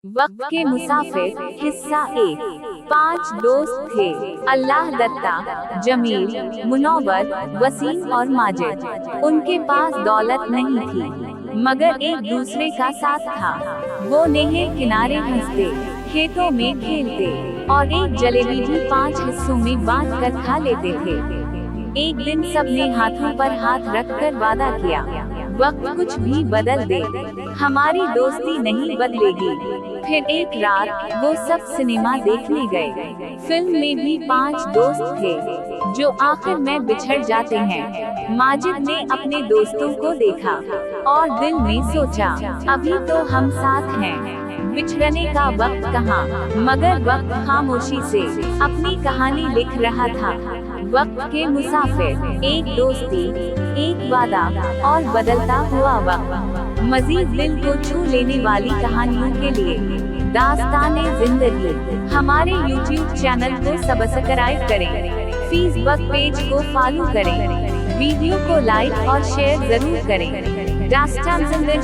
वक्त के मुसाफिर हिस्सा 1। 5 दोस्त थे, अल्लाह दत्ता, जमील, मुनव्वर, वसीम और माजिद। उनके पास दौलत नहीं थी, मगर एक दूसरे का साथ था। वो नहर किनारे हंसते, खेतों में खेलते और एक जलेबी भी 5 हिस्सों में बांट कर खा लेते थे। एक दिन सबने हाथों पर हाथ रखकर वादा किया, वक्त कुछ भी बदल दे, हमारी दोस्ती नहीं बदलेगी। फिर एक रात वो सब सिनेमा देखने गए। फिल्म में भी 5 दोस्त थे, जो आखिर में बिछड़ जाते हैं। माजिद ने अपने दोस्तों को देखा और दिल में सोचा, अभी तो हम साथ हैं, बिछड़ने का वक्त कहाँ। मगर वक्त खामोशी से अपनी कहानी लिख रहा था। वक्त के मुसाफिर, एक दोस्ती, एक वादा और बदलता हुआ वक्त। मजीद दिल को छू लेने वाली कहानियों के लिए दास्ताने जिंदगी हमारे YouTube चैनल को सब्सक्राइब करें, फेसबुक पेज को फॉलो करें, वीडियो को लाइक और शेयर जरूर करें। दास्तान जिंदगी।